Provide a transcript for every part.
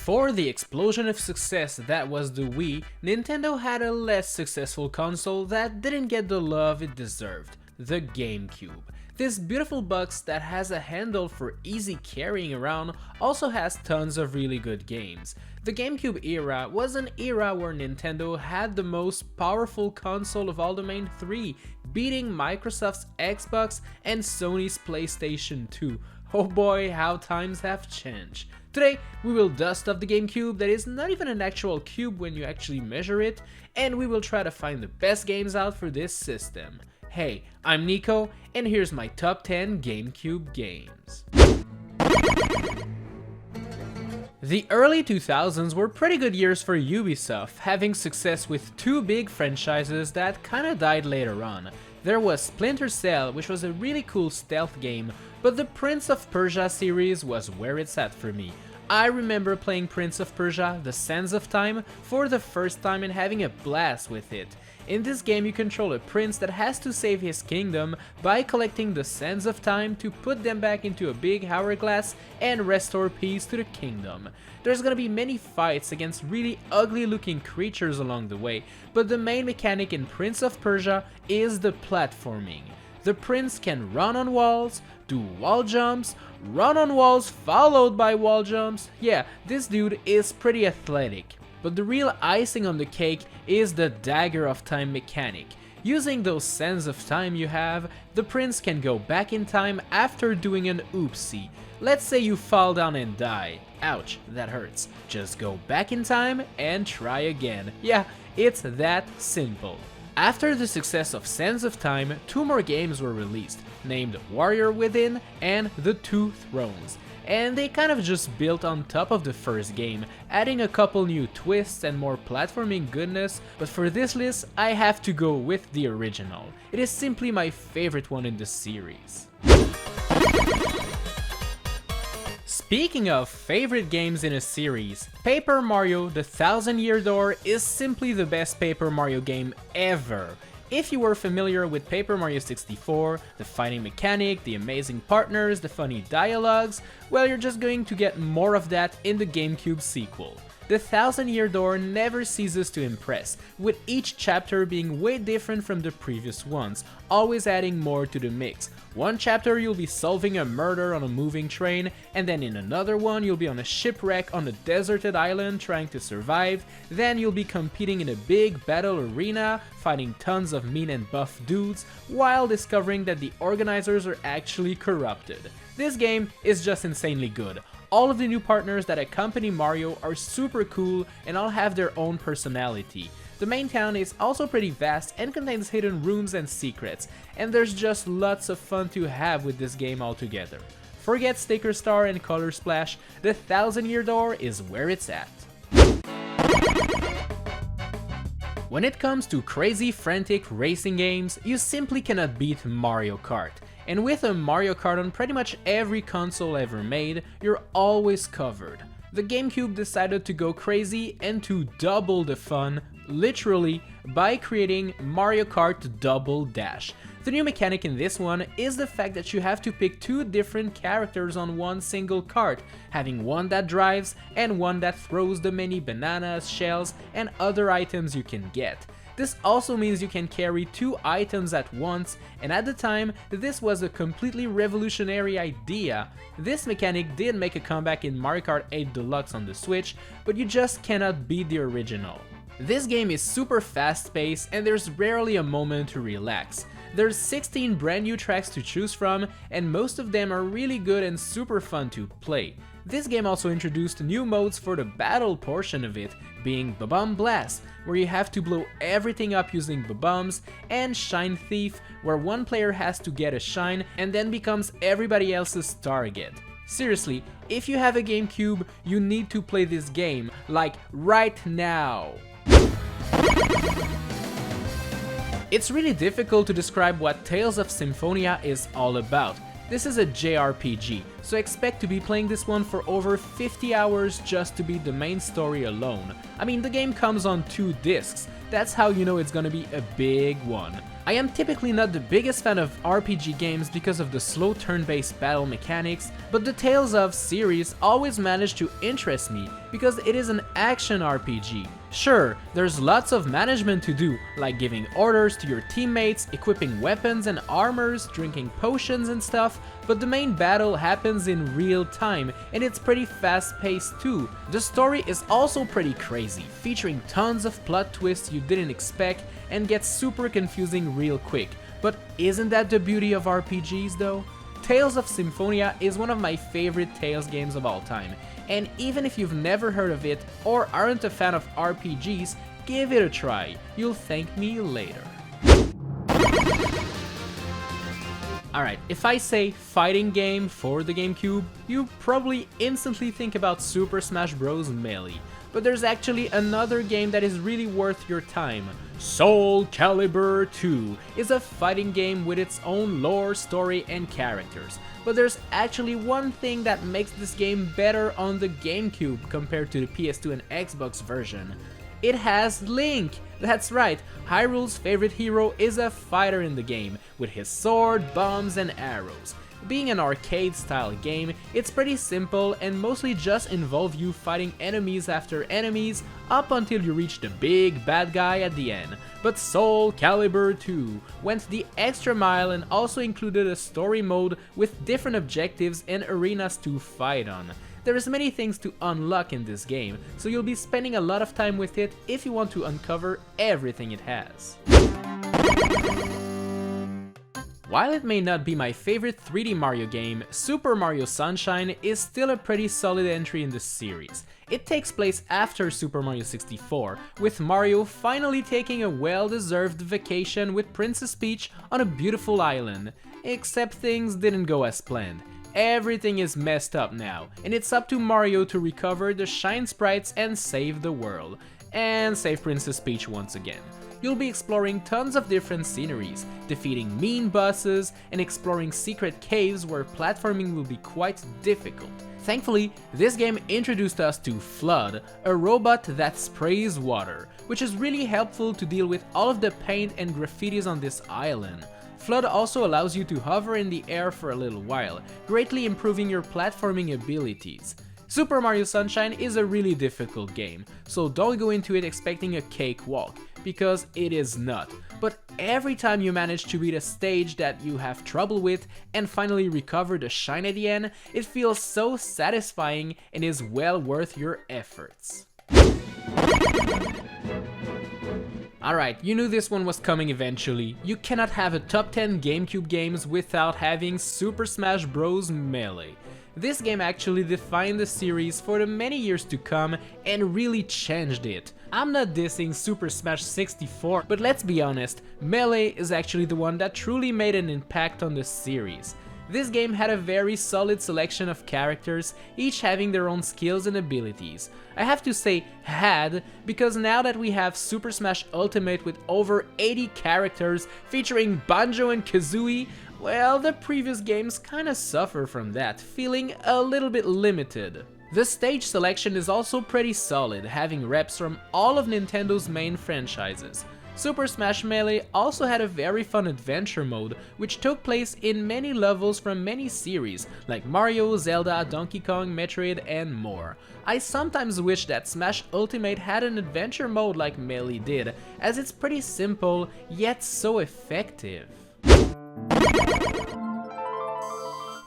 Before the explosion of success that was the Wii, Nintendo had a less successful console that didn't get the love it deserved, the Gamecube. This beautiful box that has a handle for easy carrying around also has tons of really good games. The Gamecube era was an era where Nintendo had the most powerful console of all the main three, beating Microsoft's Xbox and Sony's PlayStation 2. Oh boy, how times have changed. Today, we will dust off the Gamecube that is not even an actual cube when you actually measure it, and we will try to find the best games out for this system. Hey, I'm Nico, and here's my top 10 Gamecube games. The early 2000s were pretty good years for Ubisoft, having success with two big franchises that kinda died later on. There was Splinter Cell, which was a really cool stealth game, but the Prince of Persia series was where it's at for me. I remember playing Prince of Persia: The Sands of Time for the first time and having a blast with it. In this game you control a prince that has to save his kingdom by collecting the Sands of Time to put them back into a big hourglass and restore peace to the kingdom. There's gonna be many fights against really ugly looking creatures along the way, but the main mechanic in Prince of Persia is the platforming. The prince can run on walls, do wall jumps, run on walls followed by wall jumps. Yeah, this dude is pretty athletic. But the real icing on the cake is the Dagger of Time mechanic. Using those Sands of Time you have, the prince can go back in time after doing an oopsie. Let's say you fall down and die. Ouch, that hurts. Just go back in time and try again. Yeah, it's that simple. After the success of Sands of Time, two more games were released, named Warrior Within and The Two Thrones. And they kind of just built on top of the first game, adding a couple new twists and more platforming goodness, but for this list I have to go with the original. It is simply my favorite one in the series. Speaking of favorite games in a series, Paper Mario: The Thousand-Year Door is simply the best Paper Mario game ever. If you were familiar with Paper Mario 64, the fighting mechanic, the amazing partners, the funny dialogues, well, you're just going to get more of that in the Gamecube sequel. The Thousand-Year Door never ceases to impress, with each chapter being way different from the previous ones, always adding more to the mix. One chapter you'll be solving a murder on a moving train, and then in another one you'll be on a shipwreck on a deserted island trying to survive, then you'll be competing in a big battle arena, fighting tons of mean and buff dudes, while discovering that the organizers are actually corrupted. This game is just insanely good. All of the new partners that accompany Mario are super cool and all have their own personality. The main town is also pretty vast and contains hidden rooms and secrets, and there's just lots of fun to have with this game altogether. Forget Sticker Star and Color Splash, the Thousand-Year Door is where it's at. When it comes to crazy frantic racing games, you simply cannot beat Mario Kart. And with a Mario Kart on pretty much every console ever made, you're always covered. The Gamecube decided to go crazy and to double the fun, literally, by creating Mario Kart Double Dash. The new mechanic in this one is the fact that you have to pick two different characters on one single kart, having one that drives and one that throws the many bananas, shells, and other items you can get. This also means you can carry two items at once, and at the time, this was a completely revolutionary idea. This mechanic did make a comeback in Mario Kart 8 Deluxe on the Switch, but you just cannot beat the original. This game is super fast-paced and there's rarely a moment to relax. There's 16 brand new tracks to choose from, and most of them are really good and super fun to play. This game also introduced new modes for the battle portion of it, being Ba-Bomb Blast, where you have to blow everything up using Ba-Bombs, and Shine Thief, where one player has to get a shine and then becomes everybody else's target. Seriously, if you have a Gamecube, you need to play this game, like right now. It's really difficult to describe what Tales of Symphonia is all about. This is a JRPG, so expect to be playing this one for over 50 hours just to beat the main story alone. I mean, the game comes on 2 discs, that's how you know it's gonna be a big one. I am typically not the biggest fan of RPG games because of the slow turn-based battle mechanics, but the Tales of series always manage to interest me because it is an action RPG. Sure, there's lots of management to do, like giving orders to your teammates, equipping weapons and armors, drinking potions and stuff, but the main battle happens in real time, and it's pretty fast-paced too. The story is also pretty crazy, featuring tons of plot twists you didn't expect, and gets super confusing real quick. But isn't that the beauty of RPGs though? Tales of Symphonia is one of my favorite Tales games of all time, and even if you've never heard of it or aren't a fan of RPGs, give it a try, you'll thank me later. Alright, if I say fighting game for the Gamecube, you probably instantly think about Super Smash Bros. Melee. But there's actually another game that is really worth your time. Calibur II is a fighting game with its own lore, story, and characters. But there's actually one thing that makes this game better on the Gamecube compared to the PS2 and Xbox version. It has Link! That's right, Hyrule's favorite hero is a fighter in the game, with his sword, bombs, and arrows. Being an arcade-style game, it's pretty simple and mostly just involve you fighting enemies after enemies up until you reach the big bad guy at the end. But Calibur II went the extra mile and also included a story mode with different objectives and arenas to fight on. There's many things to unlock in this game, so you'll be spending a lot of time with it if you want to uncover everything it has. While it may not be my favorite 3D Mario game, Super Mario Sunshine is still a pretty solid entry in the series. It takes place after Super Mario 64, with Mario finally taking a well-deserved vacation with Princess Peach on a beautiful island. Except things didn't go as planned. Everything is messed up now, and it's up to Mario to recover the Shine Sprites and save the world. And save Princess Peach once again. You'll be exploring tons of different sceneries, defeating mean bosses, and exploring secret caves where platforming will be quite difficult. Thankfully, this game introduced us to Flood, a robot that sprays water, which is really helpful to deal with all of the paint and graffitis on this island. Flood also allows you to hover in the air for a little while, greatly improving your platforming abilities. Super Mario Sunshine is a really difficult game, so don't go into it expecting a cakewalk, because it is not. But every time you manage to beat a stage that you have trouble with and finally recover the shine at the end, it feels so satisfying and is well worth your efforts. Alright, you knew this one was coming eventually. You cannot have a top 10 Gamecube games without having Super Smash Bros. Melee. This game actually defined the series for the many years to come and really changed it. I'm not dissing Super Smash 64, but let's be honest, Melee is actually the one that truly made an impact on the series. This game had a very solid selection of characters, each having their own skills and abilities. I have to say had, because now that we have Super Smash Ultimate with over 80 characters featuring Banjo and Kazooie, well, the previous games kinda suffer from that, feeling a little bit limited. The stage selection is also pretty solid, having reps from all of Nintendo's main franchises. Super Smash Melee also had a very fun adventure mode, which took place in many levels from many series, like Mario, Zelda, Donkey Kong, Metroid, and more. I sometimes wish that Smash Ultimate had an adventure mode like Melee did, as it's pretty simple, yet so effective.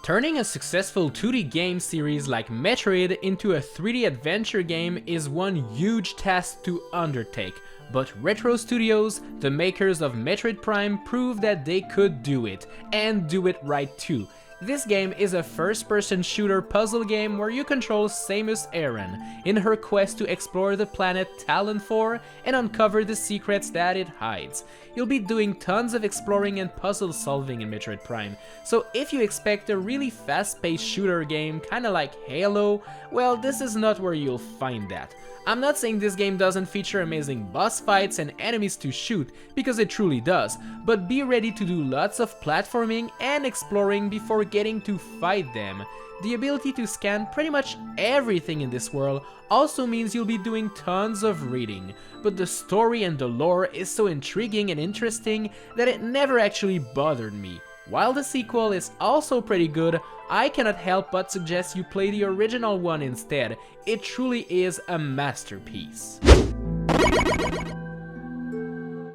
Turning a successful 2D game series like Metroid into a 3D adventure game is one huge task to undertake, but Retro Studios, the makers of Metroid Prime, proved that they could do it, and do it right too. This game is a first-person shooter puzzle game where you control Samus Aran in her quest to explore the planet Talon 4 and uncover the secrets that it hides. You'll be doing tons of exploring and puzzle solving in Metroid Prime, so if you expect a really fast-paced shooter game kinda like Halo, well, this is not where you'll find that. I'm not saying this game doesn't feature amazing boss fights and enemies to shoot, because it truly does, but be ready to do lots of platforming and exploring before getting to fight them. The ability to scan pretty much everything in this world also means you'll be doing tons of reading, but the story and the lore is so intriguing and interesting that it never actually bothered me. While the sequel is also pretty good, I cannot help but suggest you play the original one instead. It truly is a masterpiece.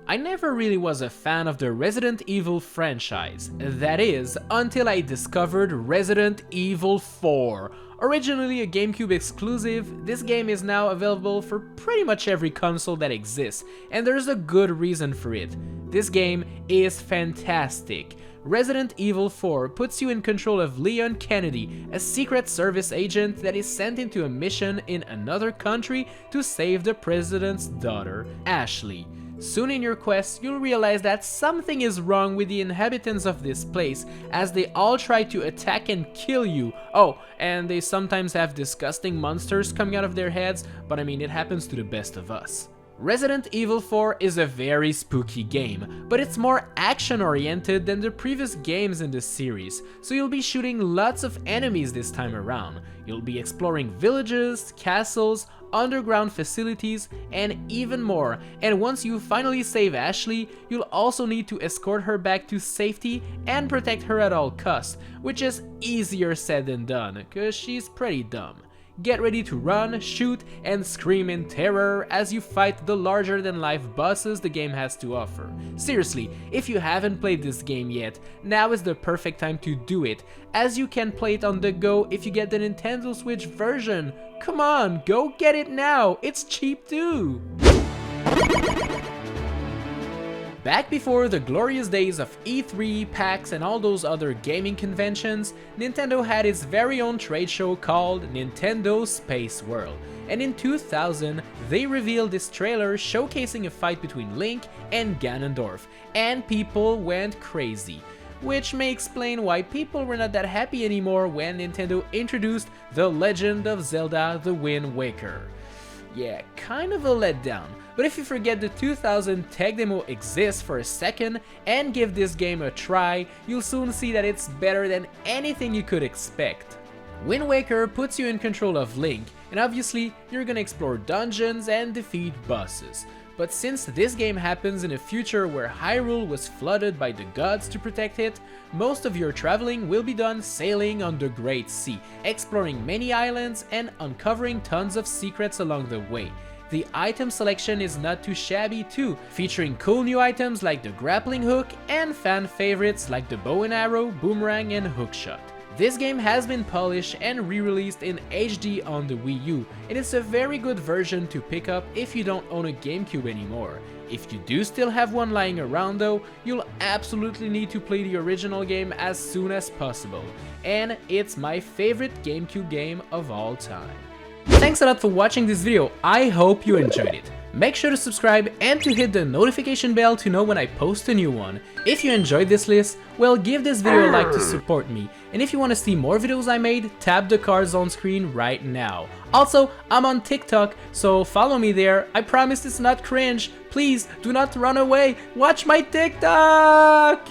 I never really was a fan of the Resident Evil franchise, that is, until I discovered Resident Evil 4. Originally a Gamecube exclusive, this game is now available for pretty much every console that exists, and there's a good reason for it. This game is fantastic. Resident Evil 4 puts you in control of Leon Kennedy, a Secret Service agent that is sent into a mission in another country to save the president's daughter, Ashley. Soon in your quest, you'll realize that something is wrong with the inhabitants of this place, as they all try to attack and kill you. Oh, and they sometimes have disgusting monsters coming out of their heads, but I mean, it happens to the best of us. Resident Evil 4 is a very spooky game, but it's more action-oriented than the previous games in this series, so you'll be shooting lots of enemies this time around. You'll be exploring villages, castles, underground facilities, and even more. And once you finally save Ashley, you'll also need to escort her back to safety and protect her at all costs, which is easier said than done, cause she's pretty dumb. Get ready to run, shoot, and scream in terror as you fight the larger-than-life bosses the game has to offer. Seriously, if you haven't played this game yet, now is the perfect time to do it, as you can play it on the go if you get the Nintendo Switch version. Come on, go get it now, it's cheap too! Back before the glorious days of E3, PAX, and all those other gaming conventions, Nintendo had its very own trade show called Nintendo Space World. And in 2000, they revealed this trailer showcasing a fight between Link and Ganondorf, and people went crazy. Which may explain why people were not that happy anymore when Nintendo introduced The Legend of Zelda: The Wind Waker. Yeah, kind of a letdown, but if you forget the 2000 tech demo exists for a second and give this game a try, you'll soon see that it's better than anything you could expect. Wind Waker puts you in control of Link, and obviously you're gonna explore dungeons and defeat bosses. But since this game happens in a future where Hyrule was flooded by the gods to protect it, most of your traveling will be done sailing on the Great Sea, exploring many islands and uncovering tons of secrets along the way. The item selection is not too shabby too, featuring cool new items like the grappling hook and fan favorites like the bow and arrow, boomerang, and hookshot. This game has been polished and re-released in HD on the Wii U, and it's a very good version to pick up if you don't own a Gamecube anymore. If you do still have one lying around though, you'll absolutely need to play the original game as soon as possible, and it's my favorite Gamecube game of all time. Thanks a lot for watching this video, I hope you enjoyed it. Make sure to subscribe and to hit the notification bell to know when I post a new one. If you enjoyed this list, well, give this video a like to support me. And if you want to see more videos I made, tap the cards on screen right now. Also, I'm on TikTok, so follow me there. I promise it's not cringe. Please, do not run away. Watch my TikTok!